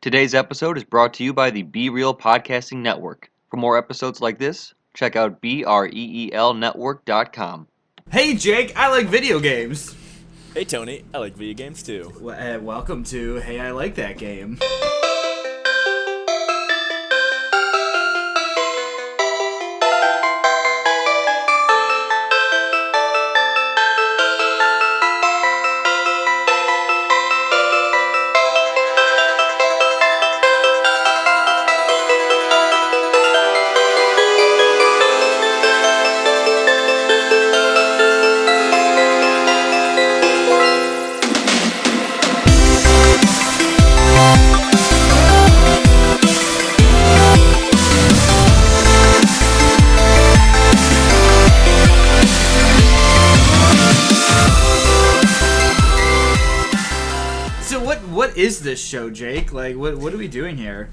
Today's episode is brought to you by the Be Real Podcasting Network. For more episodes like this, check out BREELnetwork.com. Hey Jake, I like video games. Hey Tony, I like video games too. Welcome to Hey, I Like That Game. What is this show, Jake? Like, what are we doing here?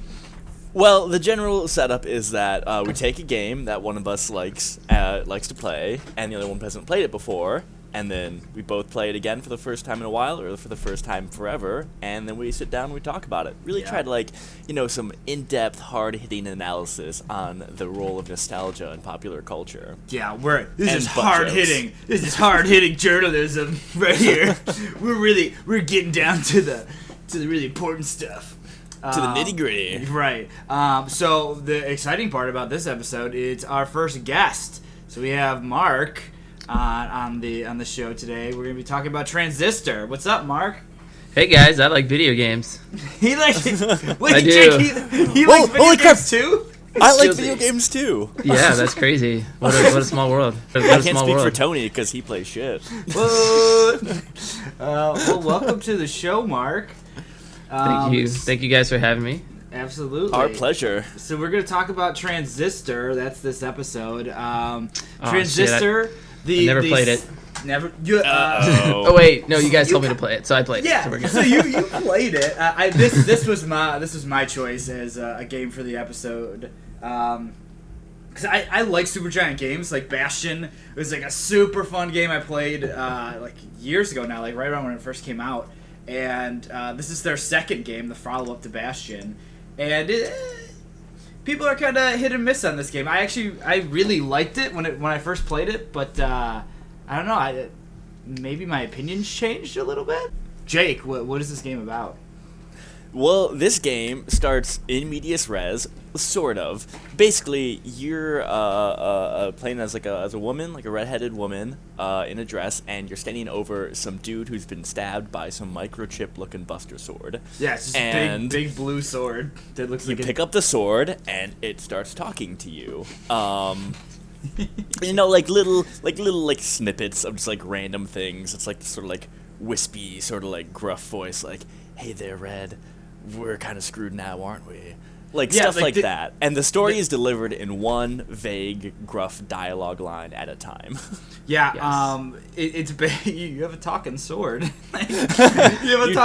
Well, the general setup is that we take a game that one of us likes to play, and the other one hasn't played it before, and then we both play it again for the first time in a while, or for the first time forever, and then we sit down and we talk about it. Really try to, some in-depth, hard-hitting analysis on the role of nostalgia in popular culture. Yeah, this is hard-hitting. This is hard-hitting journalism right here. We're getting down to the really important stuff. To the nitty-gritty. Right. So the exciting part about this episode is our first guest. So we have Mark on the show today. We're going to be talking about Trasistor. What's up, Mark? Hey guys, I like video games. He likes. Wait, I do. Jake, he likes video games too. I like video games too. Yeah, that's crazy. What a small world. I can't speak for Tony because he plays shit. What? Well, welcome to the show, Mark. Thank you. Thank you guys for having me. Absolutely. Our pleasure. So we're going to talk about Trasistor. That's this episode. Trasistor. I never played it. Never. Oh wait, no, you guys told me to play it, so I played it. Yeah. So you played it. This was my choice as a game for the episode. Because I like Supergiant games. Like Bastion was like a super fun game I played like years ago now, like right around when it first came out. And this is their second game, the follow-up to Bastion. And people are kind of hit and miss on this game. I really liked it when I first played it, but I don't know. Maybe my opinions changed a little bit. Jake, what is this game about? Well, this game starts in medias res, sort of. Basically, you're playing as a woman, like a redheaded woman, in a dress, and you're standing over some dude who's been stabbed by some microchip-looking Buster sword. Yeah, it's just a big blue sword that looks like. You pick up the sword, and it starts talking to you. Like little snippets of just like random things. It's like sort of like wispy, sort of like gruff voice, like, "Hey there, Red. We're kind of screwed now, aren't we?" Stuff like that. And the story is delivered in one vague, gruff dialogue line at a time. Yeah, Yes. You have a talking sword. You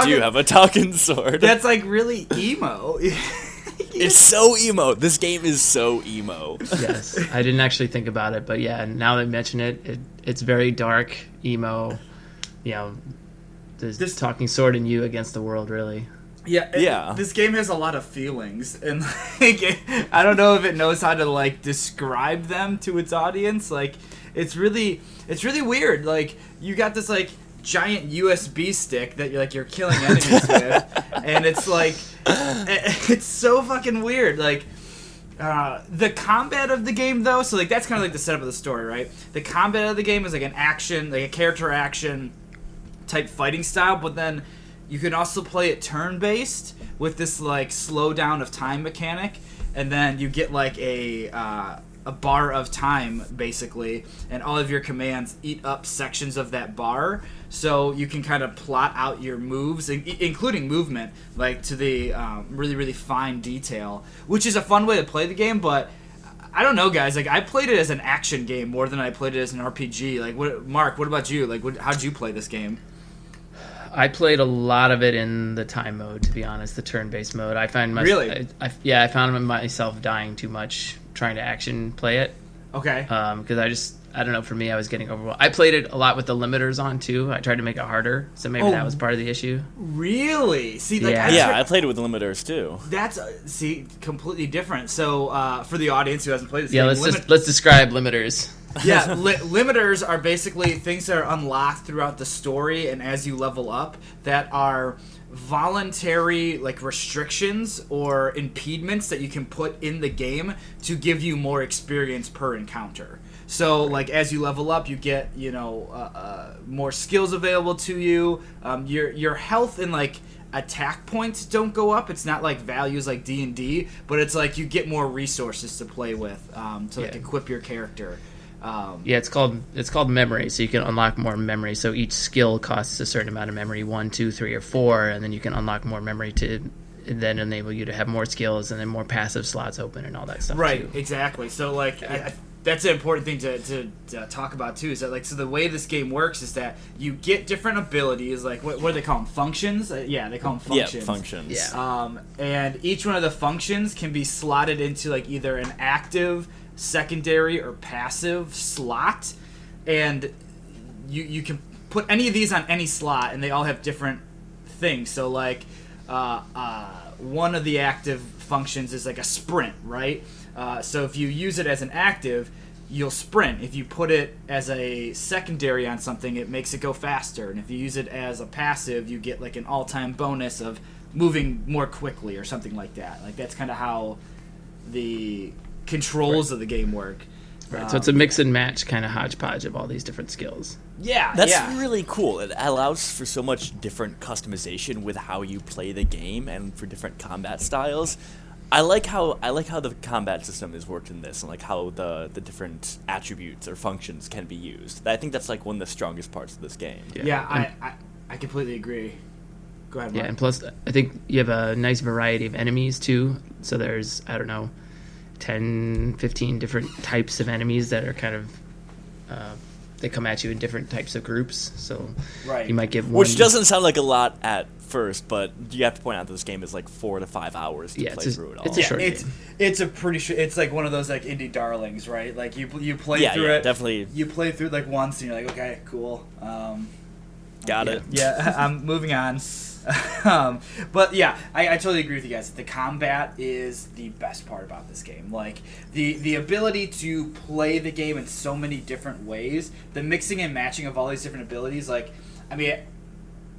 do have a talking sword. That's like really emo. It's so emo. This game is so emo. Yes, I didn't actually think about it, but yeah, now that I mention it's very dark, emo. This talking sword and you against the world, really. Yeah. This game has a lot of feelings, and like, I don't know if it knows how to like describe them to its audience. Like, it's really weird. Like, you got this like giant USB stick that you're killing enemies with, and it's like it's so fucking weird. Like, the combat of the game though, so like that's kind of like the setup of the story, right? The combat of the game is like a character action type fighting style, but then you can also play it turn-based with this like slow down of time mechanic, and then you get like a bar of time basically, and all of your commands eat up sections of that bar, so you can kind of plot out your moves, including movement, like to the really, really fine detail, which is a fun way to play the game. But I don't know, guys. Like, I played it as an action game more than I played it as an RPG. Like, Mark, what about you? Like, how'd you play this game? I played a lot of it in the time mode, to be honest, the turn-based mode. I found Really? I found myself dying too much trying to action play it. Okay. Because I don't know, for me, I was getting overwhelmed. I played it a lot with the limiters on, too. I tried to make it harder, so maybe that was part of the issue. Really? See, like, Yeah. I played it with limiters too. That's completely different. So for the audience who hasn't played this game, let's describe limiters. Yeah, limiters are basically things that are unlocked throughout the story and as you level up that are voluntary like restrictions or impediments that you can put in the game to give you more experience per encounter. So like as you level up, you get more skills available to you. Your health and like attack points don't go up. It's not like values like D&D, but it's like you get more resources to play with to like equip your character. It's called memory, so you can unlock more memory. So each skill costs a certain amount of memory, 1, 2, 3, or 4, and then you can unlock more memory to then enable you to have more skills and then more passive slots open and all that stuff. Right, too. exactly. So like that's an important thing to talk about too. Is that like so the way this game works is that you get different abilities. Like what do they call them? Functions? Yeah, they call them functions. Yeah, functions. Yeah. And each one of the functions can be slotted into like either an active, secondary, or passive slot, and you can put any of these on any slot, and they all have different things. So like one of the active functions is like a sprint, right? So if you use it as an active, you'll sprint. If you put it as a secondary on something, it makes it go faster. And if you use it as a passive, you get like an all-time bonus of moving more quickly or something like that. Like that's kind of how the controls of the game work. Right. So it's a mix and match kind of hodgepodge of all these different skills. Yeah, That's yeah. really cool. It allows for so much different customization with how you play the game and for different combat styles. I like how the combat system is worked in this, and like how the different attributes or functions can be used. I think that's like one of the strongest parts of this game. Yeah, I completely agree. Go ahead, Mark. Yeah, and plus I think you have a nice variety of enemies too. So there's, I don't know, 10, 15 different types of enemies that are kind of they come at you in different types of groups. So Right. you might get one, Which doesn't sound like a lot at first, but you have to point out that this game is like 4 to 5 hours to play through it all. it's a short game. It's a pretty it's like one of those like indie darlings, right? Like you play through it. Definitely. You play through it like once and you're like, okay, cool. Got it. Yeah, I'm moving on. But yeah, I totally agree with you guys. The combat is the best part about this game. Like the ability to play the game in so many different ways, the mixing and matching of all these different abilities. Like, I mean,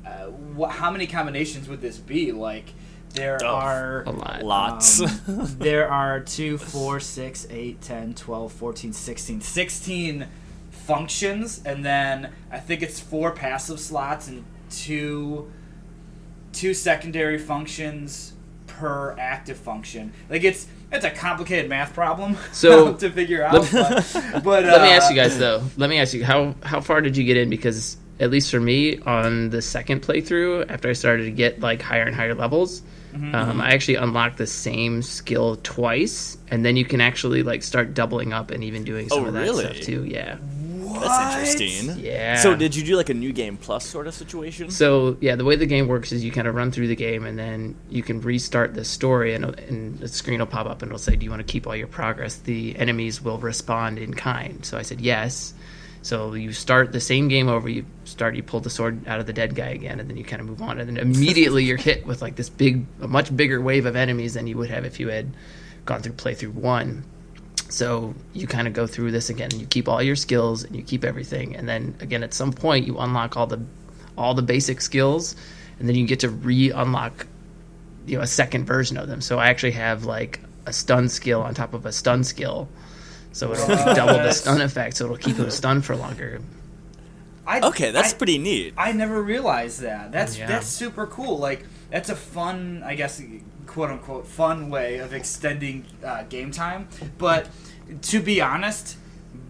how many combinations would this be? Like, there are a lot. Lots. there are 2, 4, 6, 8, 10, 12, 14, 16 functions, and then I think it's 4 passive slots and two secondary functions per active function. Like it's a complicated math problem So to figure out. But Let me ask you guys though. Let me ask you how far did you get in? Because at least for me, on the second playthrough, after I started to get like higher and higher levels, I actually unlocked the same skill twice, and then you can actually like start doubling up and even doing some of that really? stuff too. Yeah. That's interesting. Yeah. So did you do like a new game plus sort of situation? So yeah, the way the game works is you kind of run through the game, and then you can restart the story, and the screen will pop up and it'll say, "Do you want to keep all your progress?" The enemies will respond in kind. So I said yes. So you start the same game over. You pull the sword out of the dead guy again, and then you kind of move on, and then immediately you're hit with like this a much bigger wave of enemies than you would have if you had gone through playthrough 1. So you kind of go through this again. You keep all your skills and you keep everything, and then again at some point you unlock all the basic skills, and then you get to re-unlock a second version of them. So I actually have like a stun skill on top of a stun skill, so it'll double the stun effect. So it'll keep him stunned for longer. Okay, that's pretty neat. I never realized that. That's Yeah. super cool. Like that's a fun, I guess, quote unquote fun way of extending game time. But to be honest,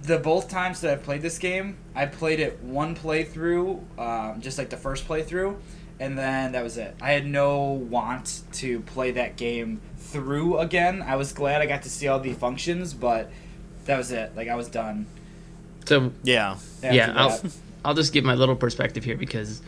the both times that I've played this game, I played it one playthrough, just like the first playthrough, and then that was it. I had no want to play that game through again. I was glad I got to see all the functions, but that was it. Like I was done. So Yeah. after yeah, that. I'll just give my little perspective here, because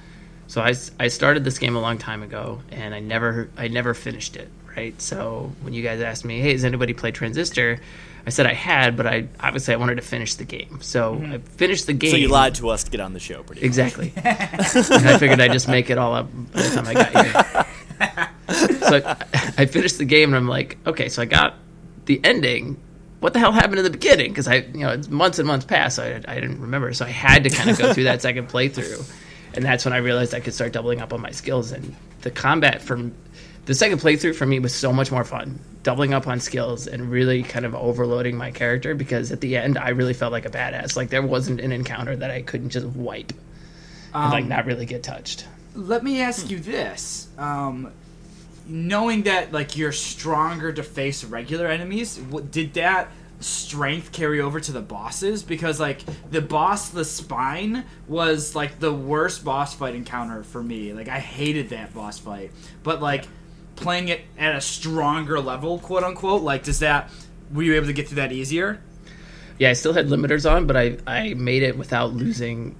So I started this game a long time ago, and I never finished it. Right. So when you guys asked me, hey, has anybody played Transistor? I said I had, but I wanted to finish the game. So I finished the game. So you lied to us to get on the show, pretty much. Exactly. And I figured I'd just make it all up by the time I got here. So I finished the game, and I'm like, okay, so I got the ending. What the hell happened in the beginning? Because it's months and months past, so I didn't remember. So I had to kind of go through that second playthrough, and that's when I realized I could start doubling up on my skills. And the combat from the second playthrough for me was so much more fun, doubling up on skills and really kind of overloading my character, because at the end I really felt like a badass. Like there wasn't an encounter that I couldn't just wipe and like not really get touched. Let me ask you this. Knowing that like you're stronger to face regular enemies, did that strength carry over to the bosses? Because like the boss, the Spine, was like the worst boss fight encounter for me. Like I hated that boss fight. But like playing it at a stronger level, quote unquote, like were you able to get through that easier? Yeah, I still had limiters on, but I made it without losing.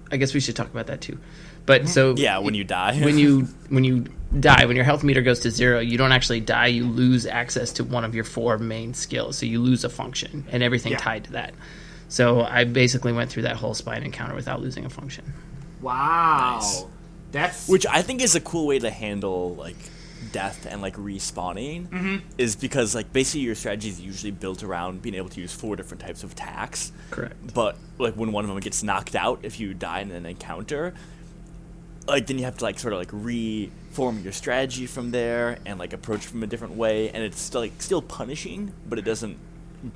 I guess we should talk about that too. But so yeah, when you die, when you die, when your health meter goes to 0, you don't actually die. You lose access to one of your 4 main skills, so you lose a function and everything tied to that. So I basically went through that whole Spine encounter without losing a function. Wow, Nice. That's which I think is a cool way to handle like death and like respawning, is because like basically your strategy is usually built around being able to use 4 different types of attacks. Correct. But like when one of them gets knocked out, if you die in an encounter, like then you have to like sort of like reform your strategy from there and like approach from a different way, and it's still punishing, but it doesn't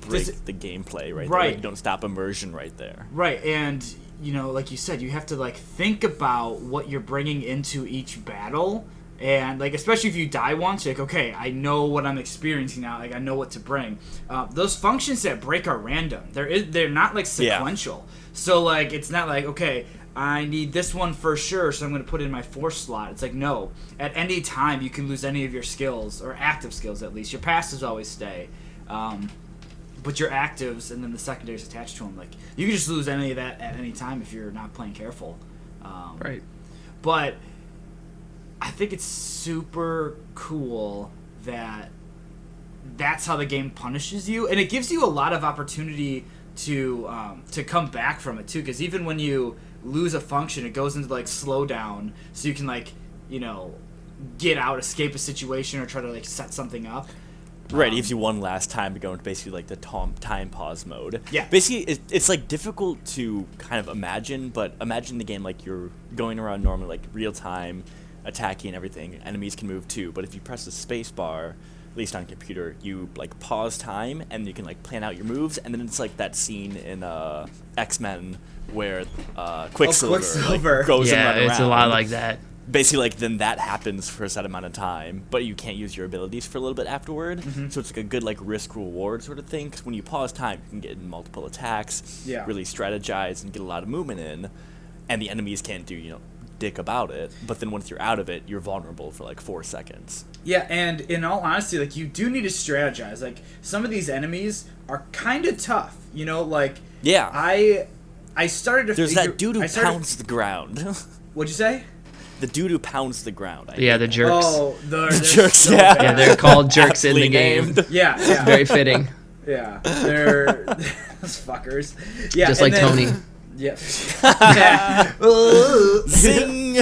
break the gameplay right there. Like, you don't stop immersion right there. Right, and like you said, you have to like think about what you're bringing into each battle, and like especially if you die once, you're like, okay, I know what I'm experiencing now. Like I know what to bring. Those functions that break are random. They're not like sequential. Yeah. So like it's not like, okay, I need this one for sure, so I'm going to put it in my 4th slot. It's like, no. At any time, you can lose any of your skills, or active skills at least. Your passives always stay. But your actives and then the secondaries attached to them, like, you can just lose any of that at any time if you're not playing careful. Right. But I think it's super cool that that's how the game punishes you, and it gives you a lot of opportunity to come back from it, too, because even when you lose a function, it goes into like slow down, so you can like get out, escape a situation, or try to like set something up. Right, it gives you one last time to go into basically like the time pause mode. Yeah. Basically, it's like difficult to kind of imagine, but imagine the game like you're going around normally, like real time, attacking and everything. Enemies can move too, but if you press the space bar, at least on computer, you like pause time and you can like plan out your moves, and then it's like that scene in X-Men where Quicksilver like, goes and runs around. Yeah, it's a lot like that. Basically, like then that happens for a set amount of time, but you can't use your abilities for a little bit afterward. So it's like a good like risk reward sort of thing. Because when you pause time, you can get in multiple attacks, really strategize and get a lot of movement in, and the enemies can't do dick about it. But then once you're out of it, you're vulnerable for like 4 seconds. Yeah, and in all honesty, like you do need to strategize. Like some of these enemies are kind of tough. Like I started to. There's that dude who pounds the ground. What'd you say? The dude who pounds the ground. The jerks. Oh, the jerks. So yeah, they're called jerks in the game. Named. Yeah. Very fitting. Yeah, they're those fuckers. Yeah, just like Tony. Yeah. Zing.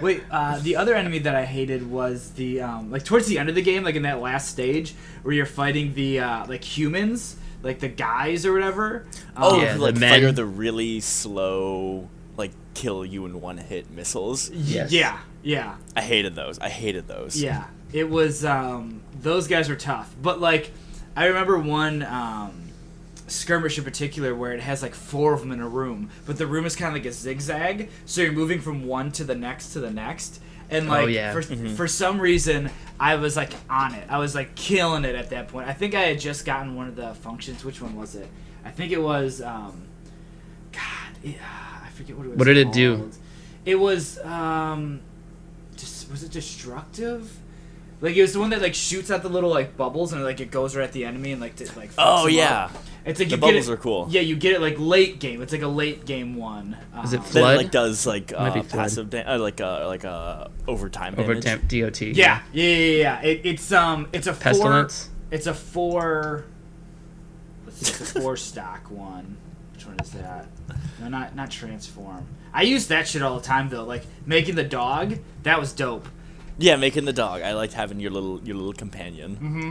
Wait. The other enemy that I hated was the like towards the end of the game, like in that last stage where you're fighting the like humans, like the guys or whatever. Like fire the really slow, like kill you in one hit missiles. Yes. Yeah. I hated those. Yeah, it was. Those guys were tough, but like I remember one skirmish in particular where it has like 4 of them in a room, but the room is kind of like a zigzag, so you're moving from one to the next, and like for some reason I was like on it. I was like killing it at that point. I think I had just gotten one of the functions. Which one was it? I think it was I forget what it was. What did it do? It was was it destructive? Like, it was the one that, like, shoots out the little, like, bubbles, and, like, it goes right at the enemy and, like, fucks Oh, them yeah. up. It's like The you bubbles get it, are cool. Yeah, you get it, like, late game. It's like a late game one. Is it Then Flood? it like does like Might be Flood. passive like overtime damage. Overtime DOT. Yeah. It's a Pestilence? It's a 4. Let's see, it's a 4 stock one. Which one is that? No, not transform. I use that shit all the time though. Like making the dog, that was dope. Yeah, making the dog. I liked having your little companion. Mm-hmm.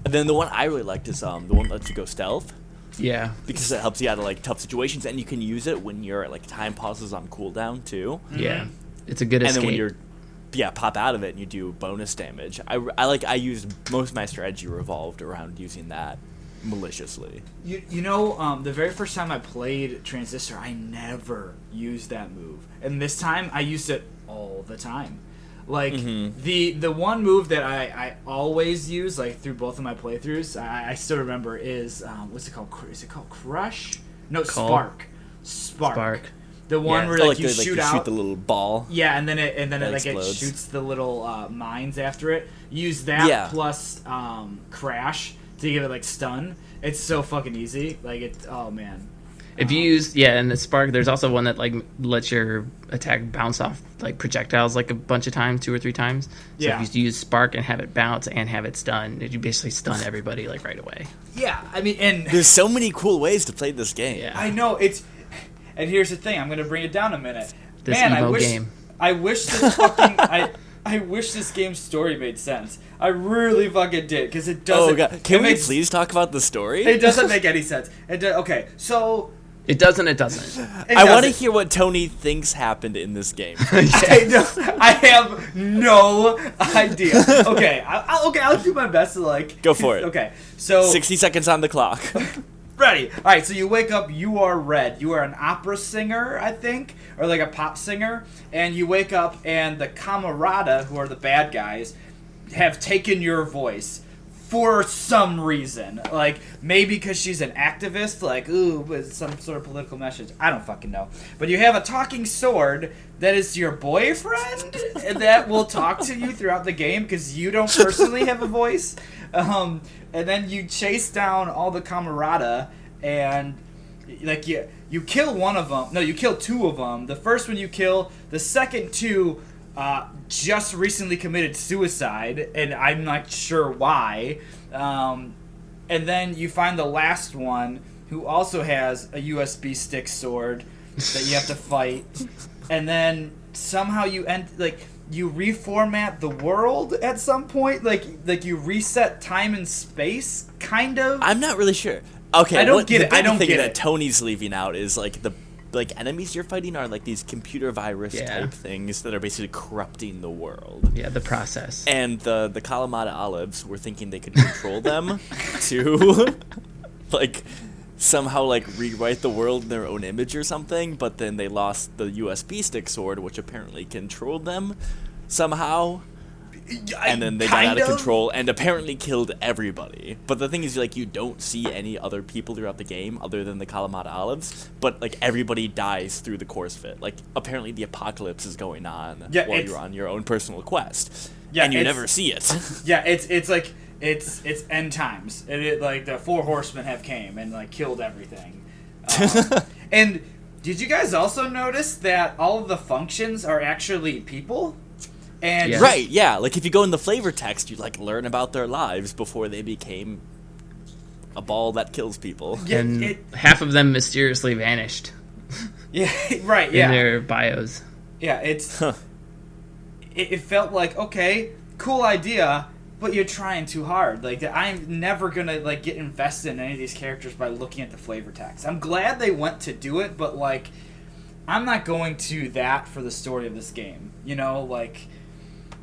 And then the one I really liked is the one that lets you go stealth. Yeah. Because it helps you out of like tough situations, and you can use it when your like time pauses on cooldown too. Yeah. It's a good And escape. then when you're pop out of it and you do bonus damage. I used most of my strategy revolved around using that maliciously. You know, the very first time I played Transistor, I never used that move, and this time I used it all the time. Like the one move that I always use, like through both of my playthroughs, I still remember is what's it called? Is it called Crush? No, Spark. Spark. The one where like you shoot out the little ball. Yeah, and then it like it explodes. shoots the little mines after it. Use that plus Crash to give it like stun. It's so fucking easy. Like it. Oh man. If you use and the spark, there's also one that like lets your attack bounce off like projectiles like a bunch of times, 2 or 3 times. So Yeah. if you use spark and have it bounce and have it stun, you basically stun everybody like right away. Yeah, I mean, and There's so many cool ways to play this game. Yeah. I know it's. And here's the thing. I'm gonna bring it down a minute. This Man, emo I wish. game. I wish this fucking. I wish this game's story made sense. I really fucking did, because it doesn't. Oh god, can it we makes- please talk about the story? It doesn't make any sense. Okay, so. It doesn't. It doesn't. I want to hear what Tony thinks happened in this game. I have no idea. Okay, I'll do my best to like. Go for it. Okay, so 60 seconds on the clock. ready. All right, so you wake up. You are Red. You are an opera singer, I think, or like a pop singer. And you wake up, and the Camarada, who are the bad guys, have taken your voice. For some reason, like maybe because she's an activist, like ooh, with some sort of political message. I don't fucking know. But you have a talking sword that is your boyfriend and that will talk to you throughout the game because you don't personally have a voice. And then you chase down all the Camarada and like you kill one of them. No, you kill 2 of them. The first one you kill. The second 2. Just recently committed suicide, and I'm not sure why. And then you find the last one, who also has a USB stick sword that you have to fight. And then somehow you you reformat the world at some point, like you reset time and space, kind of. I'm not really sure. Okay, I don't get it. I don't thing get that it. Tony's leaving out is like the enemies you're fighting are like these computer virus type things that are basically corrupting the world. Yeah, the process. And the Kalamata Olives were thinking they could control them to like somehow like rewrite the world in their own image or something, but then they lost the USB stick sword, which apparently controlled them somehow. And then they got out of control and apparently killed everybody. But the thing is, like, you don't see any other people throughout the game other than the Kalamata Olives. But, like, everybody dies through the course of it. Like, apparently the apocalypse is going on while you're on your own personal quest. Yeah, and you never see it. Yeah, it's like, it's end times. It like, the 4 horsemen have came and, like, killed everything. And did you guys also notice that all of the functions are actually people? And Right, yeah. Like, if you go in the flavor text, you, like, learn about their lives before they became a ball that kills people. Yeah, and half of them mysteriously vanished. Yeah, right, yeah. In their bios. Yeah, it felt like, okay, cool idea, but you're trying too hard. Like, I'm never gonna, like, get invested in any of these characters by looking at the flavor text. I'm glad they went to do it, but, like, I'm not going to that for the story of this game. You know, like,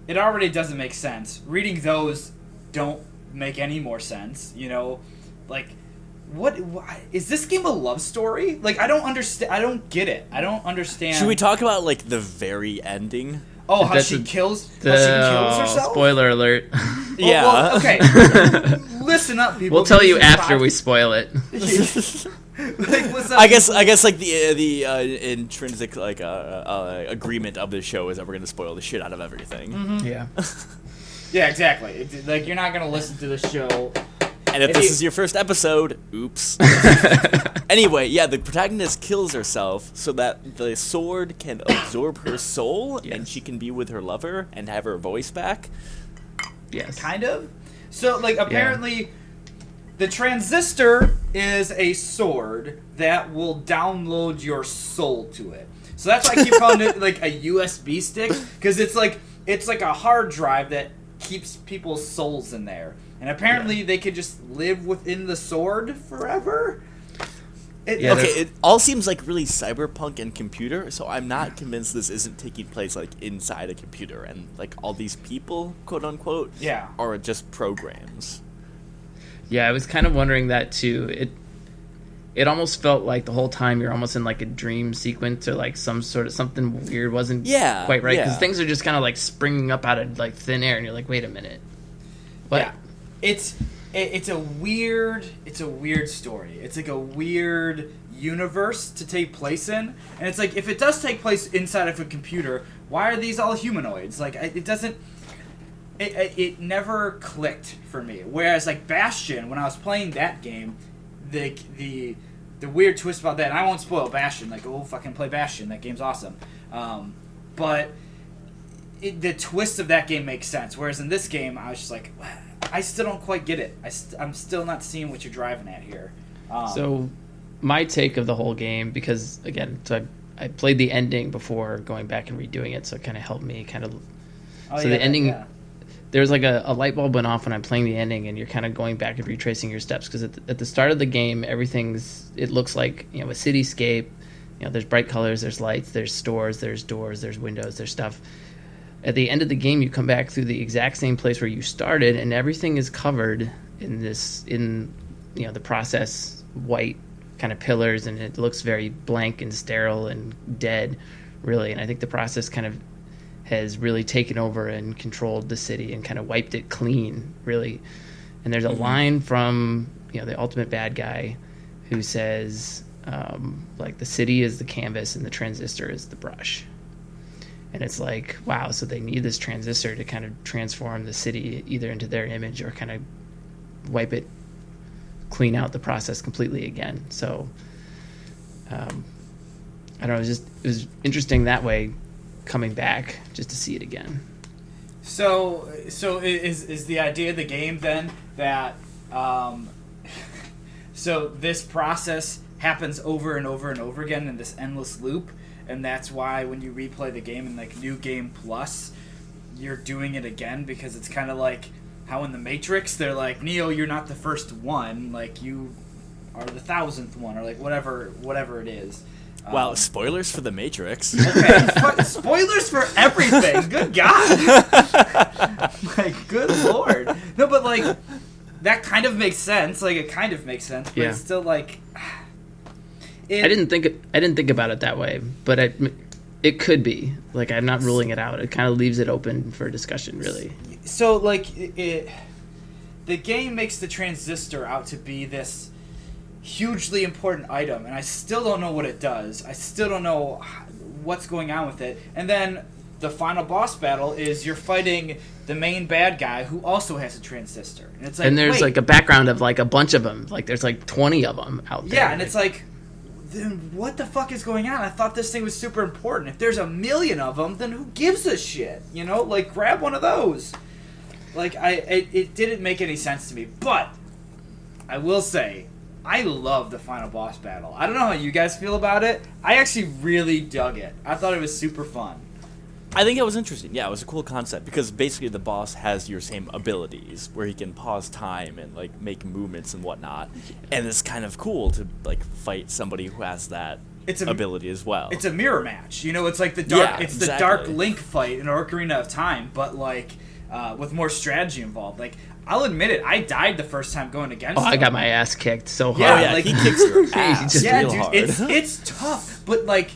it already doesn't make sense. Reading those don't make any more sense, you know? Like, what is this game a love story? Like, I don't understand. I don't get it. I don't understand. Should we talk about, like, the very ending? Oh, how she kills herself? Spoiler alert. Yeah. Well, okay. Listen up, people. We'll tell you after we spoil it. Like, what's up? I guess like the intrinsic like agreement of this show is that we're gonna spoil the shit out of everything. Mm-hmm. Yeah. Yeah, exactly. Like, you're not gonna listen to the show. And if this is your first episode, oops. Anyway, yeah, the protagonist kills herself so that the sword can absorb her soul and she can be with her lover and have her voice back. Yes. Kind of. So, like, apparently, the Trasistor is a sword that will download your soul to it. So that's why I keep calling it, like, a USB stick, because it's like a hard drive that keeps people's souls in there. And apparently they could just live within the sword forever. It all seems like really cyberpunk and computer, so I'm not convinced this isn't taking place like inside a computer and like all these people, quote unquote, are just programs. Yeah, I was kind of wondering that too. It almost felt like the whole time you're almost in like a dream sequence or like some sort of something weird wasn't quite right, because things are just kind of like springing up out of like thin air and you're like, wait a minute. What? Yeah. It's a weird story. It's like a weird universe to take place in, and it's like if it does take place inside of a computer, why are these all humanoids? Like it never clicked for me. Whereas like Bastion, when I was playing that game, the weird twist about that, and I won't spoil Bastion. Like, go fucking play Bastion. That game's awesome. But the twist of that game makes sense. Whereas in this game, I was just like, I still don't quite get it. I'm still not seeing what you're driving at here. So my take of the whole game, because again, I played the ending before going back and redoing it, so it kind of helped me the ending, there's like a light bulb went off when I'm playing the ending, and you're kind of going back and retracing your steps, because at the start of the game, it looks like, a cityscape. There's bright colors, there's lights, there's stores, there's doors, there's windows, there's stuff. At the end of the game, you come back through the exact same place where you started, and everything is covered in the process white kind of pillars, and it looks very blank and sterile and dead, really. And I think the process kind of has really taken over and controlled the city and kind of wiped it clean, really. And there's a line from the ultimate bad guy who says, like, the city is the canvas and the transistor is the brush. And it's like, wow, so they need this transistor to kind of transform the city either into their image or kind of wipe it, clean out the process completely again. So, I don't know, it was interesting that way, coming back just to see it again. So is the idea of the game then that, so this process happens over and over and over again in this endless loop? And that's why when you replay the game in like New Game Plus, you're doing it again, because it's kind of like how in the Matrix they're like, Neo, you're not the first one, like you are the 1,000th one, or like whatever it is. Wow, spoilers for the Matrix. Okay, spoilers for everything. Good God. Like, good Lord. No, but like that kind of makes sense. Like, it kind of makes sense, but it's still like. I didn't think about it that way, but it could be. Like, I'm not ruling it out. It kind of leaves it open for discussion, really. So, like, the game makes the transistor out to be this hugely important item, and I still don't know what it does. I still don't know what's going on with it. And then the final boss battle is you're fighting the main bad guy who also has a transistor. And it's like, and there's like a background of like a bunch of them. Like, there's like 20 of them out there. Yeah, and it's like, then what the fuck is going on? I thought this thing was super important. If there's 1 million of them, then who gives a shit? Like, grab one of those. Like, it didn't make any sense to me. But I will say, I love the final boss battle. I don't know how you guys feel about it. I actually really dug it. I thought it was super fun. I think it was interesting. Yeah, it was a cool concept, because basically the boss has your same abilities, where he can pause time and like make movements and whatnot. And it's kind of cool to like fight somebody who has that ability as well. It's a mirror match. It's like the dark. The Dark Link fight in Ocarina of Time, but like with more strategy involved. Like, I'll admit it, I died the first time going against him. I got my ass kicked so hard. Yeah, like, he kicks your ass real dude, hard. It's tough. But like,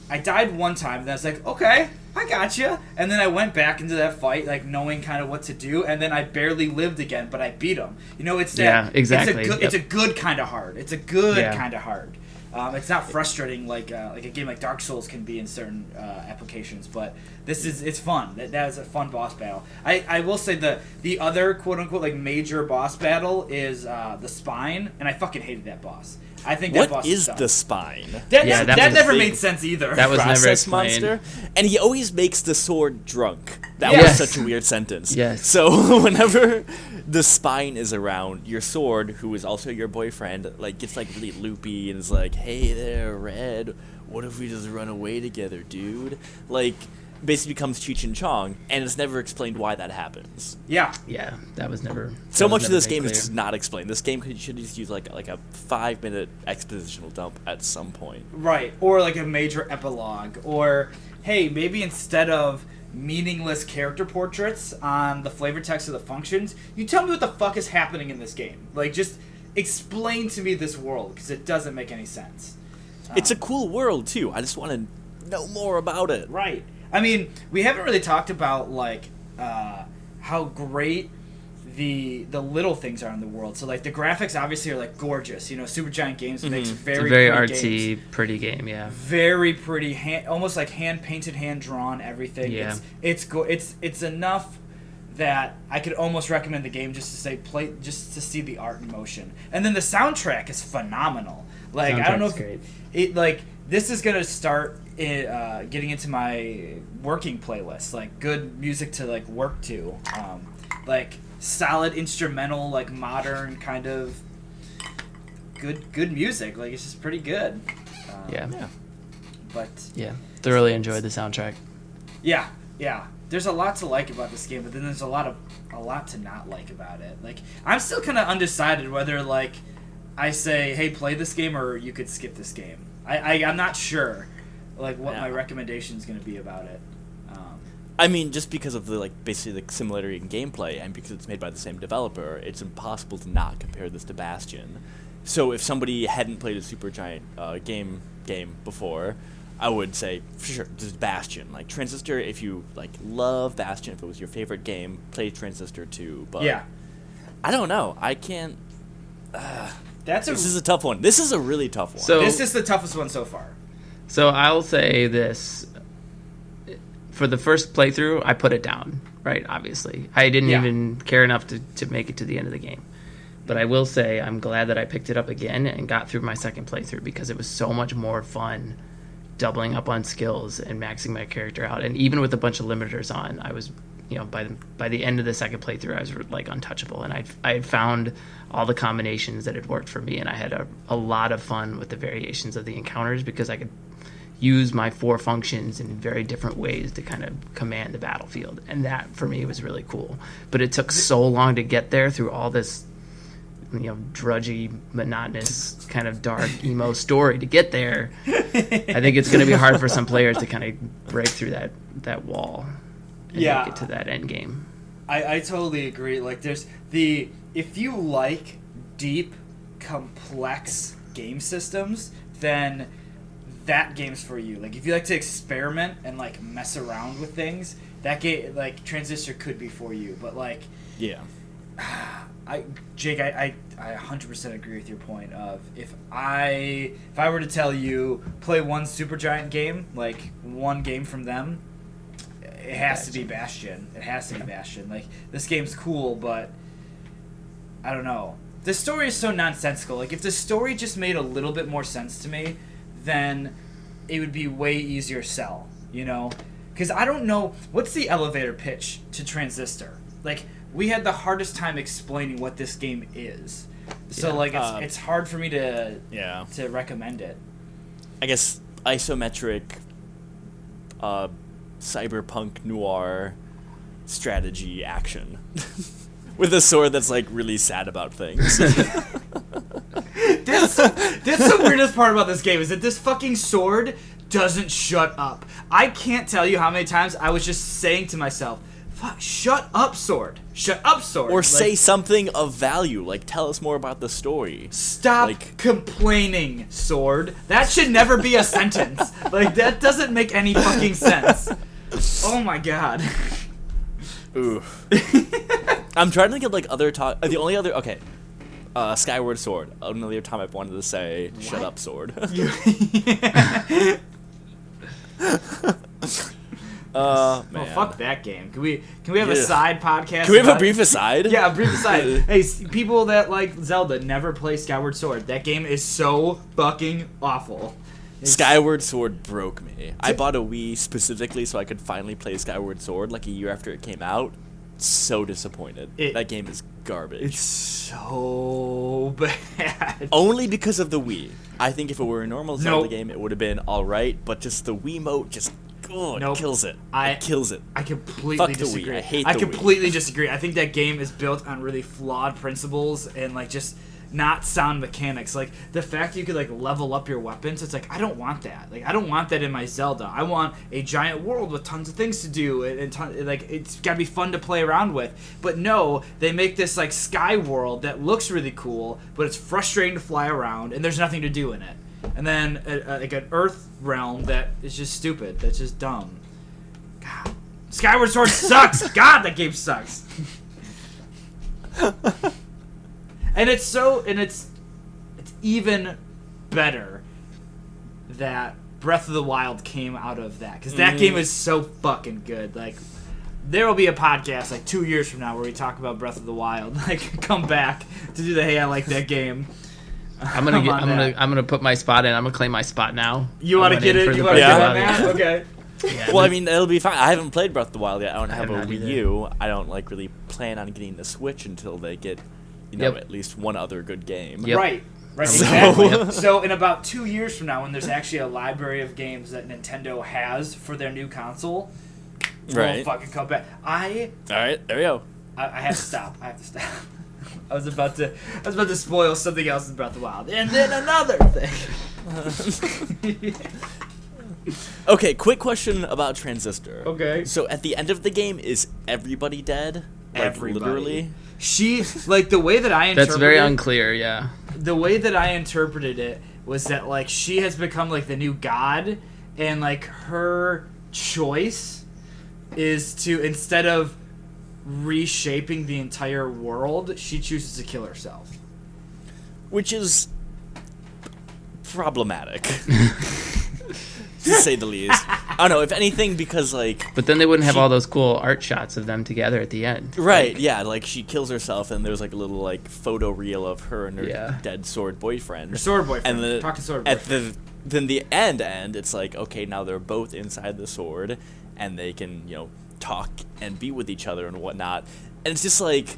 I died one time, and I was like, okay, I got you. And then I went back into that fight, like, knowing kind of what to do, and then I barely lived again, but I beat him. It's that. Yeah, exactly. It's a good kind of hard. It's a good kind of hard. It's not frustrating like a game like Dark Souls can be in certain applications, but it's fun. That is a fun boss battle. I will say the other quote unquote like major boss battle is the Spine, and I fucking hated that boss. I think that boss is dumb. the Spine? That was never big made sense either. That was never Process explained. monster, and he always makes the sword drunk. That Yes. was such a weird sentence. Yes. So whenever the Spine is around, your sword, who is also your boyfriend, like gets like really loopy and is like, "Hey there, Red. What if we just run away together, dude?" Like, basically becomes Cheech and Chong, and it's never explained why that happens. Yeah. Yeah, that was never. So that much was of never this made game is clear. just not explained. This game should just use like a 5-minute expositional dump at some point. Right, or like a major epilogue, or hey, maybe instead of meaningless character portraits on the flavor text of the functions, you tell me what the fuck is happening in this game. Like, just explain to me this world, because it doesn't make any sense. It's a cool world too. I just want to know more about it. Right. I mean, we haven't really talked about like how great the little things are in the world. So like the graphics obviously are like gorgeous. You know, Supergiant Games makes It's very a very pretty artsy, games. pretty game. Yeah. Very pretty, almost like hand painted, hand drawn. Everything. Yeah. It's enough that I could almost recommend the game just to see the art in motion. And then the soundtrack is phenomenal. Like I don't know if Soundtrack's great. it like this is gonna start getting into my working playlist. Like good music to like work to. Like solid instrumental, like modern kind of good music. Like it's just pretty good. Yeah. But Yeah. Thoroughly enjoyed the soundtrack. yeah. There's a lot to like about this game, but then there's a lot to not like about it. Like I'm still kind of undecided whether like I say, hey, play this game, or you could skip this game. I'm not sure, like what my recommendation is going to be about it. I mean, just because of the like basically the similarity in gameplay, and because it's made by the same developer, it's impossible to not compare this to Bastion. So if somebody hadn't played a Supergiant game before, I would say for sure this is Bastion. Like Transistor, if you like love Bastion, if it was your favorite game, play Transistor 2. But Yeah, I don't know. I can't. this This is a tough one. This is a really tough one. So- is the toughest one so far. So I'll say this. For the first playthrough, I put it down, right? Obviously. I didn't Yeah. even care enough to make it to the end of the game. But I will say I'm glad that I picked it up again and got through my second playthrough, because it was so much more fun doubling up on skills and maxing my character out. And even with a bunch of limiters on, I was, by the end of the second playthrough, I was like untouchable. And I had found all the combinations that had worked for me, and I had a lot of fun with the variations of the encounters, because I could use my 4 functions in very different ways to kind of command the battlefield. And that, for me, was really cool. But it took so long to get there through all this, drudgy, monotonous, kind of dark, emo story to get there. I think it's going to be hard for some players to kind of break through that wall and Yeah. make it to that end game. I totally agree. Like if you like deep, complex game systems, then that game's for you. Like if you like to experiment and like mess around with things, that game, like Transistor, could be for you. But like yeah. Jake, I 100% agree with your point of if I were to tell you play one Supergiant game, like one game from them, it has to be Bastion. It has to be Bastion. Like this game's cool, but I don't know. The story is so nonsensical. Like if the story just made a little bit more sense to me, then it would be way easier sell, Because I don't know, what's the elevator pitch to Transistor? Like, we had the hardest time explaining what this game is. So, Yeah. like, it's hard for me to recommend it. I guess isometric, cyberpunk noir strategy action. With a sword that's like really sad about things. That's the weirdest part about this game, is that this fucking sword doesn't shut up. I can't tell you how many times I was just saying to myself, fuck, shut up, sword. Shut up, sword. Or say something of value, like tell us more about the story. Stop complaining, sword. That should never be a sentence. Like, that doesn't make any fucking sense. Oh my god. Ooh. I'm trying to get like other talk. The only other Skyward Sword. Another time I've wanted to say, "Shut up, sword." Well, Man. fuck that game. Can we have a Yeah. side podcast? Can we have a about- brief aside? Yeah, a brief aside. Hey, people that like Zelda never play Skyward Sword. That game is so fucking awful. Skyward Sword broke me. I bought a Wii specifically so I could finally play Skyward Sword like a year after it came out. So disappointed. That game is garbage. It's so bad. Only because of the Wii. I think if it were a normal Zelda Nope. game, it would have been alright, but just the Wiimote just Nope. kills it. I- It kills it. I completely Fuck the Wii. disagree. I hate the Wii. completely disagree. I think that game is built on really flawed principles and like just not sound mechanics. Like the fact that you could like level up your weapons, it's like I don't want that. Like I don't want that in my Zelda. I want a giant world with tons of things to do and like it's got to be fun to play around with. But no, they make this like sky world that looks really cool, but it's frustrating to fly around and there's nothing to do in it. And then like an Earth realm that is just stupid. That's just dumb. God, Skyward Sword sucks. God, that game sucks. And it's even better that Breath of the Wild came out of that because that game is so fucking good. Like there will be a podcast like 2 years from now where we talk about Breath of the Wild. Like come back to do the hey I like that game. I'm gonna put my spot in. I'm gonna claim my spot now. You want to I'm get in it? for You the want to Breath get of the it, Wild. man? Okay. Yeah, Well, I mean, it'll be fine. I haven't played Breath of the Wild yet. I don't have a not Wii either. U. I don't like really plan on getting the Switch until they get, you know, Yep. at least one other good game. Yep. Right. So- Exactly. So in about 2 years from now, when there's actually a library of games that Nintendo has for their new console, we'll Right. fucking come back. I All right, there we go. have to stop. I have to stop. I was about to spoil something else in Breath of the Wild, and then another thing. Okay, quick question about Transistor. Okay. So at the end of the game, is everybody dead? Like, Everybody. literally? She like the way that I interpreted That's very unclear. Yeah. the way that I interpreted it was that like she has become like the new god, and like her choice is to, instead of reshaping the entire world, she chooses to kill herself. Which is problematic, to say the least. I don't know, if anything, because, like... But then they wouldn't have She- all those cool art shots of them together at the end. Right, Like, yeah, like, she kills herself, and there's, like, a little, like, photo reel of her and her Yeah. dead sword boyfriend. Her sword boyfriend. And Talk to sword at boyfriend. then the end, it's like, okay, now they're both inside the sword, and they can, you know, talk and be with each other and whatnot. And it's just like,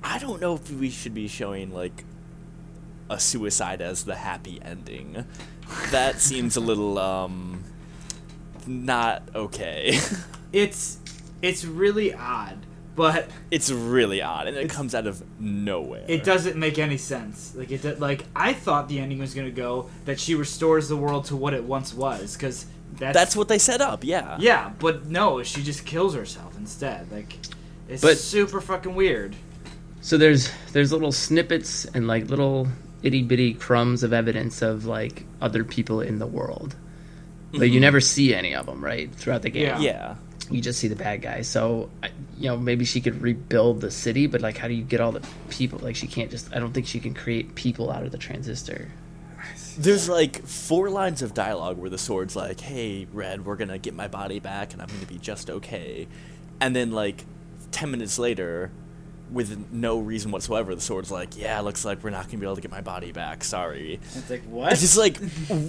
I don't know if we should be showing, like, a suicide as the happy ending. That seems a little, not okay. It's really odd, but It's really odd, and it comes out of nowhere. it doesn't make any sense. Like I thought the ending was gonna go that she restores the world to what it once was, because That's what they set up, yeah. yeah, but no, she just kills herself instead. Like it's But- super fucking weird. So there's little snippets and like little itty bitty crumbs of evidence of like other people in the world, but you never see any of them right throughout the game. Yeah. Yeah. You just see the bad guys. So maybe she could rebuild the city, but like how do you get all the people? Like she can't just. I don't think she can create people out of the transistor. There's like 4 lines of dialogue where the sword's like, hey, Red, we're gonna get my body back and I'm gonna be just okay. And then like 10 minutes later, with no reason whatsoever, the sword's like, yeah, looks like we're not gonna be able to get my body back, sorry. It's like what? It's just like,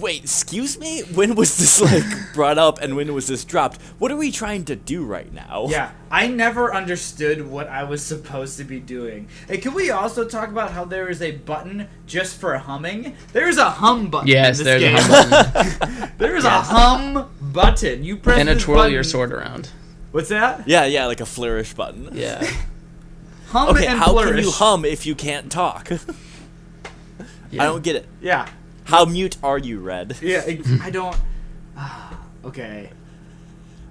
wait, excuse me? When was this like brought up and when was this dropped? What are we trying to do right now? Yeah, I never understood what I was supposed to be doing. Hey, can we also talk about how there is a button just for humming? There is a hum button. Yes, in this there's game. a hum button. There is a hum button. You press And a this twirl button. your sword around. What's that? Yeah, like a flourish button. Yeah. Hum Okay, and how flourish. can you hum if you can't talk? Yeah. I don't get it. Yeah, How mute are you, Red? yeah. I don't. Okay.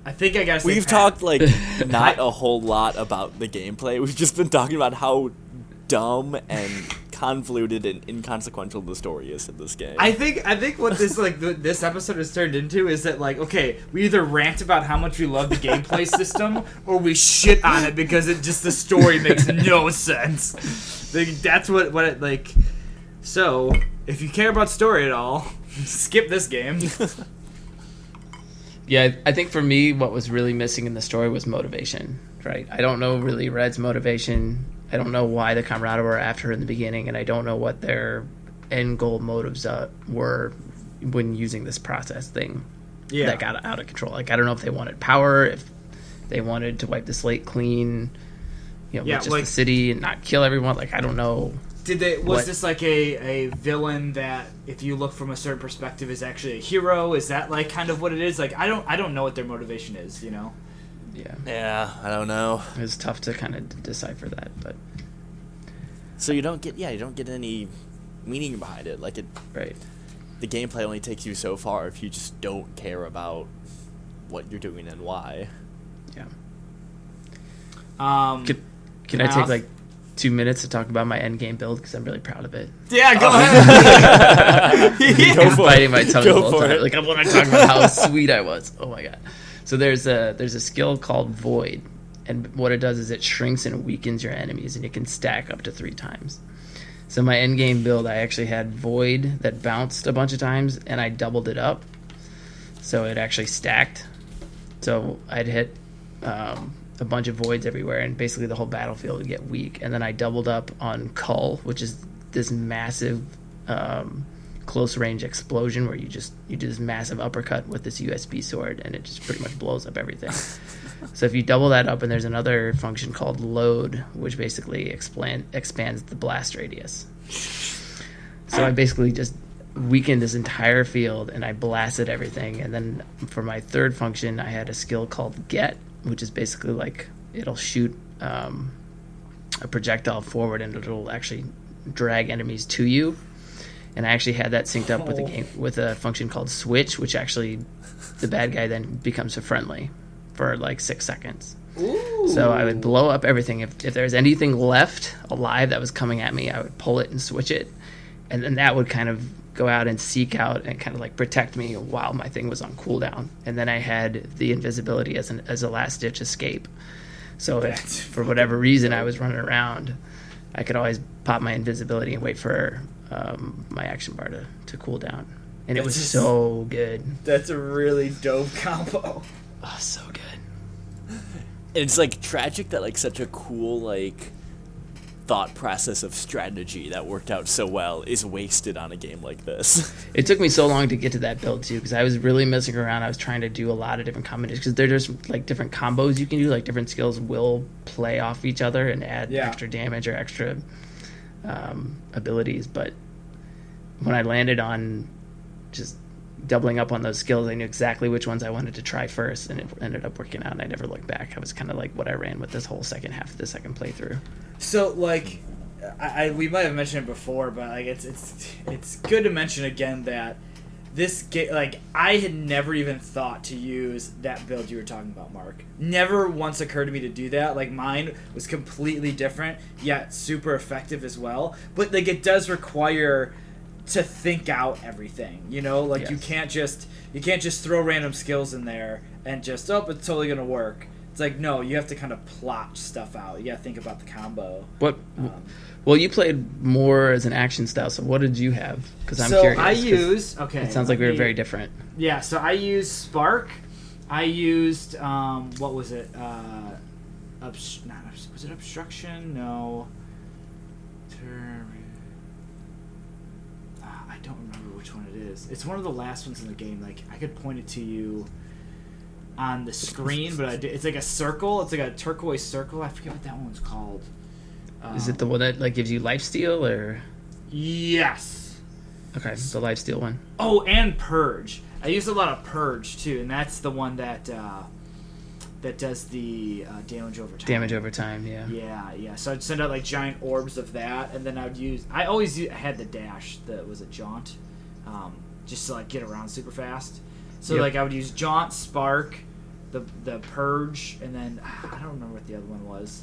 I think I gotta say We've Pat. talked, like, not a whole lot about the gameplay. We've just been talking about how dumb and convoluted and inconsequential the story is in this game. I think what this this episode has turned into is that like, okay, we either rant about how much we love the gameplay system or we shit on it because the story makes no sense. That's what it like. So if you care about story at all, skip this game. Yeah, I think for me, what was really missing in the story was motivation, right? I don't know really Red's motivation. I don't know why the Comrade were after her in the beginning, and I don't know what their end goal motives were when using this process thing that got out of control. Like, I don't know if they wanted power, if they wanted to wipe the slate clean, with just the city and not kill everyone. Like, I don't know. Was this like a villain that, if you look from a certain perspective, is actually a hero? Is that like kind of what it is? Like, I don't know what their motivation is, Yeah. Yeah, I don't know. It's tough to kind of decipher that, but so you don't get any meaning behind it. Like right. The gameplay only takes you so far if you just don't care about what you're doing and why. Yeah. Can I take like 2 minutes to talk about my end game build because I'm really proud of it? Yeah, go ahead. I'm biting my tongue the Go whole for time. it. Like, I want to talk about how sweet I was. Oh my god! So there's a skill called Void, and what it does is it shrinks and weakens your enemies, and it can stack up to 3 times. So my end game build, I actually had Void that bounced a bunch of times, and I doubled it up, so it actually stacked. So I'd hit a bunch of voids everywhere, and basically the whole battlefield would get weak. And then I doubled up on Cull, which is this massive close range explosion where you do this massive uppercut with this USB sword, and it just pretty much blows up everything. So if you double that up, and there's another function called Load, which basically expands the blast radius. So I basically just weakened this entire field, and I blasted everything. And then for my third function, I had a skill called Get, which is basically like it'll shoot a projectile forward, and it'll actually drag enemies to you. And I actually had that synced up with a function called Switch, which actually the bad guy then becomes a friendly for like 6 seconds. Ooh. So I would blow up everything. If there's anything left alive that was coming at me, I would pull it and switch it, and then that would kind of go out and seek out and kind of like protect me while my thing was on cooldown. And then I had the invisibility as a last ditch escape. So if for whatever reason I was running around, I could always pop my invisibility and wait for my action bar to cool down. And it was so good. That's a really dope combo. Oh, so good. It's like tragic that like such a cool like thought process of strategy that worked out so well is wasted on a game like this. It took me so long to get to that build too, because I was really messing around. I was trying to do a lot of different combinations, because there's like different combos you can do. Like different skills will play off each other and add extra damage or extra abilities. But when I landed on just doubling up on those skills, I knew exactly which ones I wanted to try first, and it ended up working out, and I never looked back. I was kind of like what I ran with this whole second half of the second playthrough. So, like, we might have mentioned it before, but like it's good to mention again that this game, like, I had never even thought to use that build you were talking about, Mark. Never once occurred to me to do that. Like, mine was completely different, yet super effective as well. But like, it does require to think out everything, like Yes. you can't just throw random skills in there and just it's totally gonna work. It's like, no, you have to kind of plot stuff out. You gotta think about the combo. Well, you played more as an action style, so what did you have? Because I'm So curious. it sounds like we were very different. Yeah, so I used Spark. I used what was it? Was it Obstruction? No. I don't remember which one it is. It's one of the last ones in the game. Like, I could point it to you on the screen, but it's like a circle. It's like a turquoise circle. I forget what that one's called. Is it the one that like gives you lifesteal, or? Yes. Okay, the lifesteal one. Oh, and Purge. I used a lot of Purge too, and that's the one that does the damage over time. Damage over time, yeah. Yeah. So I'd send out like giant orbs of that, and then I always had the dash that was a jaunt, just to like get around super fast. So Yep. like I would use jaunt, spark, the purge, and then I don't remember what the other one was.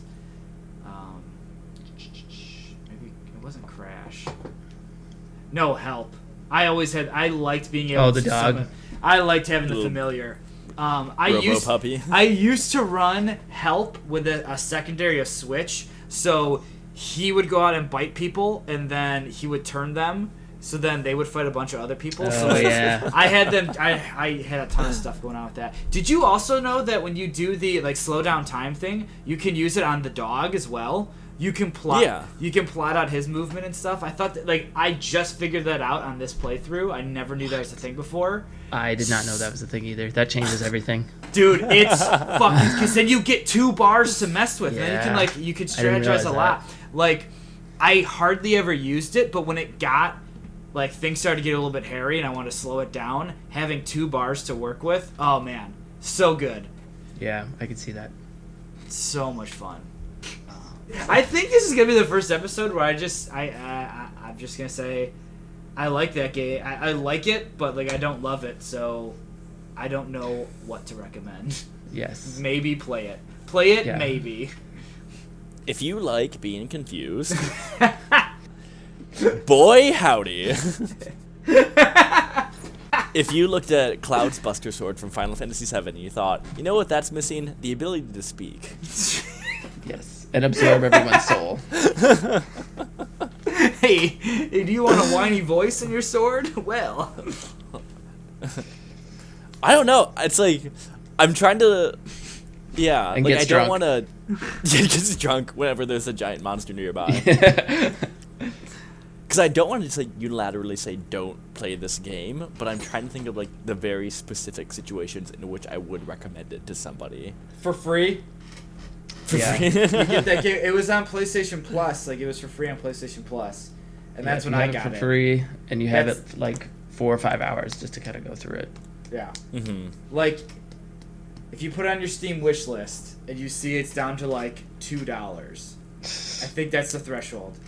Maybe it wasn't crash. No, help. I liked being able the to dog. summon. I liked having the Little familiar. Puppy. I used to run help with a secondary of switch, so he would go out and bite people, and then he would turn them. So then they would fight a bunch of other people. So yeah. I had them. I had a ton of stuff going on with that. Did you also know that when you do the like slow down time thing, you can use it on the dog as well? You can plot. Yeah. You can plot out his movement and stuff. I thought that I just figured that out on this playthrough. I never knew that was a thing before. I did not know that was a thing either. That changes everything. Dude, it's fucking because then you get 2 bars to mess with, and then you can strategize a lot. Like, I hardly ever used it, but when it got things started to get a little bit hairy, and I wanted to slow it down, having 2 bars to work with, oh man, so good. Yeah, I could see that. So much fun. I think this is gonna be the first episode where I'm just gonna say I like that game. I like it, but I don't love it, so I don't know what to recommend. Yes. Maybe play it. Play it, Yeah. maybe. If you like being confused, boy howdy. If you looked at Cloud's Buster Sword from Final Fantasy VII and you thought, you know what that's missing? The ability to speak. Yes. And absorb everyone's soul. Hey, do you want a whiny voice in your sword? Well. I don't know. It's I'm trying to... Yeah, And I gets don't drunk. want to get drunk whenever there's a giant monster nearby. Because I don't want to just unilaterally say don't play this game, but I'm trying to think of the very specific situations in which I would recommend it to somebody. For free? Yeah. You get that game. It was on PlayStation Plus. It was for free on PlayStation Plus. And that's when I got for it. free, and you have That's- it 4 or 5 hours just to kind of go through it. Yeah. Mm-hmm. If you put it on your Steam wish list and you see it's down to $2, I think that's the threshold.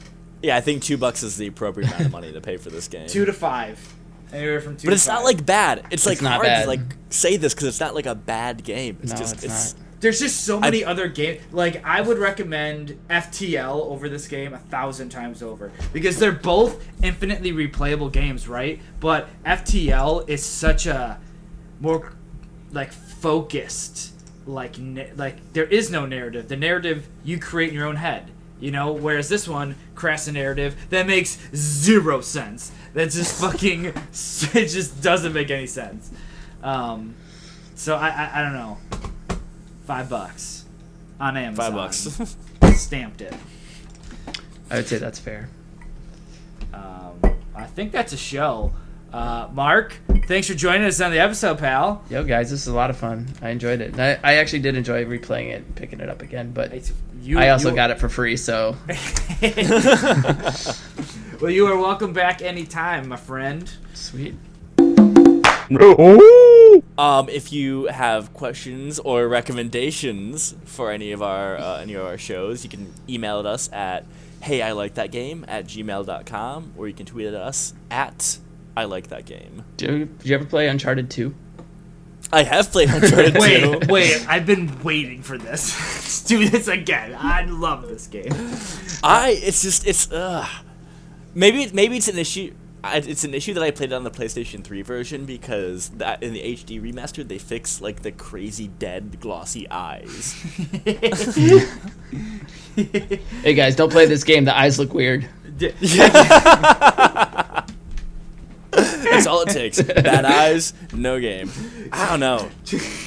Yeah, I think $2 is the appropriate amount of money to pay for this game. 2 to 5. Anywhere from 2 But to it's 5. not bad. It's It's not hard bad. to say this because it's not a bad game. It's No, just it's not. There's just so many other games. I would recommend FTL over this game 1,000 times over. Because they're both infinitely replayable games, right? But FTL is such a more, focused, there is no narrative. The narrative you create in your own head. Whereas this one crafts a narrative that makes 0 sense. That's just fucking... it just doesn't make any sense. So I don't know. $5 on Amazon. $5. Stamped it. I would say that's fair. I think that's a show. Mark, thanks for joining us on the episode, pal. Yo, guys, this is a lot of fun. I enjoyed it. And I actually did enjoy replaying it and picking it up again, but I also got it for free, so... Well, you are welcome back anytime, my friend. Sweet. If you have questions or recommendations for any of our shows, you can email us at heyilikethatgame@gmail.com, or you can tweet at us at @ILikeThatGame. Did you ever play Uncharted 2? I have played Uncharted 2. Wait, I've been waiting for this. Let's do this again. I love this game. Maybe it's an issue. It's an issue that I played on the PlayStation 3 version because that in the HD remastered they fix the crazy dead glossy eyes. Hey, guys, don't play this game. The eyes look weird. That's all it takes. Bad eyes, no game. I don't know.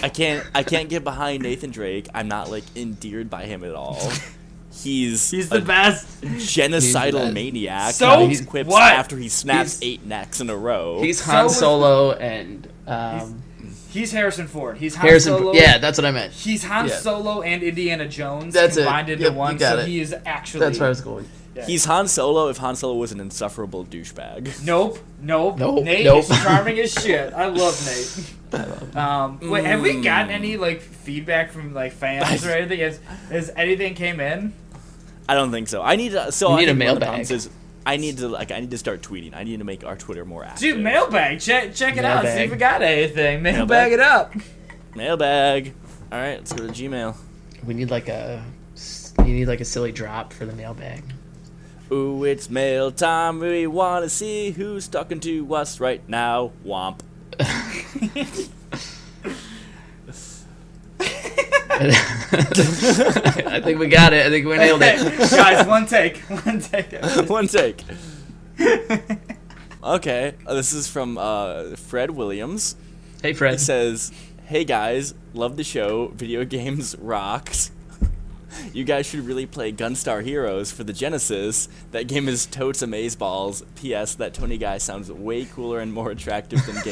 I can't get behind Nathan Drake. I'm not endeared by him at all. He's the best. Genocidal maniac. So He quips what? after he snaps 8 necks in a row. He's Han Solo and... He's Harrison Ford. He's Han Harrison... Solo. Yeah, that's what I meant. He's Han Yeah. Solo and Indiana Jones That's it. combined into Yep, one, you got so it. he is actually... That's where I was going. Yeah. He's Han Solo if Han Solo was an insufferable douchebag. Nope. Nate Nope. is charming as shit. I love Nate. Wait, have we gotten any feedback from fans or anything? Has anything came in? I don't think so. I need to. So You I need a think one of the mailbag. problems is I need to start tweeting. I need to make our Twitter more active. Dude, mailbag. Check it out. See Mailbag. if we got anything. Mailbag. Mailbag it up. Mailbag. All right, let's go to Gmail. We need a silly drop for the mailbag. Ooh, it's mail time. We want to see who's talking to us right now. Womp. I think we got it. I think we nailed it. Guys, one take. One take. One take. Okay, this is from Fred Williams. Hey, Fred. He says, "Hey guys, love the show. Video games rocks. You guys should really play Gunstar Heroes for the Genesis. That game is totes amazeballs. P.S. That Tony guy sounds way cooler and more attractive than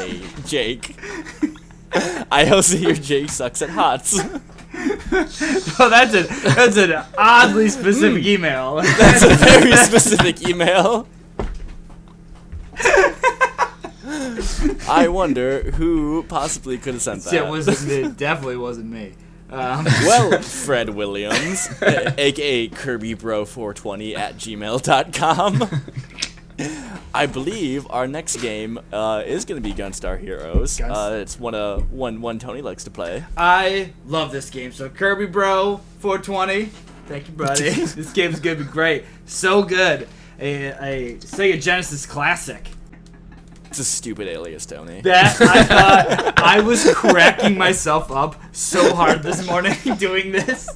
Jake. I also hear Jake sucks at HOTS." Oh, that's an oddly specific email. That's a very specific email. I wonder who possibly could have sent that. It definitely wasn't me. Well, Fred Williams, aka KirbyBro420@gmail.com. I believe our next game is going to be Gunstar Heroes. It's one Tony likes to play. I love this game. So Kirby Bro 420, thank you, buddy. This game's gonna be great. So good. A Sega Genesis classic. It's a stupid alias, Tony. That I thought I was cracking myself up so hard this morning doing this.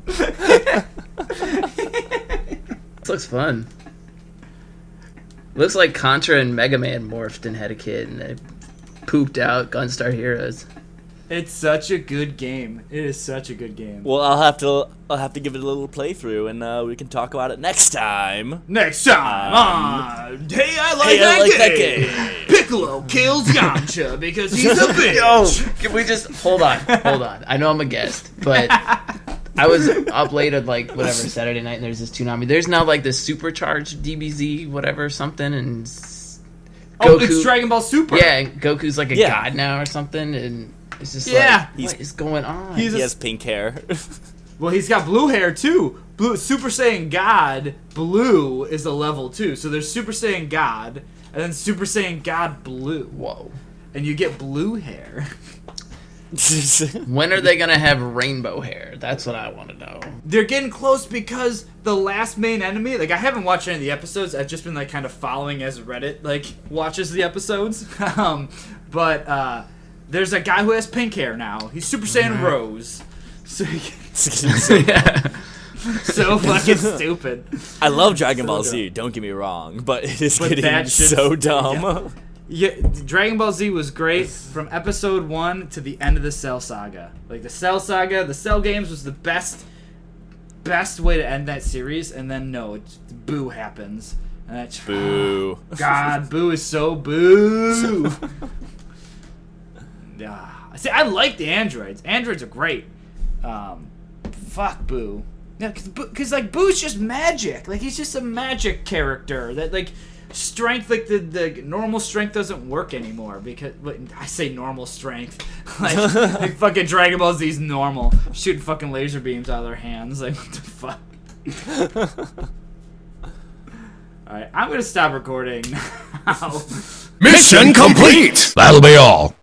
This looks fun. Looks like Contra and Mega Man morphed and had a kid, and they pooped out Gunstar Heroes. It's such a good game. It is such a good game. Well, I'll have to give it a little playthrough, and we can talk about it next time. Next time on Hey, I Like That Game. Piccolo kills Yamcha because he's a bitch. Yo, can we just hold on? I know I'm a guest, but I was up late at like whatever Saturday night, and there's this Toonami. There's now like this supercharged DBZ whatever something, and Goku. It's Dragon Ball Super. Yeah, and Goku's like a god now or something, and it's just like, what is going on? He has pink hair. Well, he's got blue hair too. Blue Super Saiyan God Blue is a level 2. So there's Super Saiyan God, and then Super Saiyan God Blue. Whoa. And you get blue hair. When are they gonna have rainbow hair? That's what I want to know. They're getting close because the last main enemy, like I haven't watched any of the episodes. I've just been like kind of following as Reddit like watches the episodes. But there's a guy who has pink hair now. He's Super Saiyan Rose. So so fucking stupid. I love Dragon Ball Z, don't get me wrong, but it is getting so dumb. Yeah, Dragon Ball Z was great from episode 1 to the end of the Cell Saga. Like the Cell Saga, the Cell games was the best way to end that series, and then Boo happens. And Boo. God, Boo is so boo. Yeah. See, I like the androids. Androids are great. Fuck Boo. Yeah, because like Boo's just magic. Like he's just a magic character that like strength, like the normal strength doesn't work anymore because I say normal strength, like fucking Dragon Ball Z's normal, shooting fucking laser beams out of their hands. Like what the fuck. All right, I'm gonna stop recording now. Mission complete. That'll be all.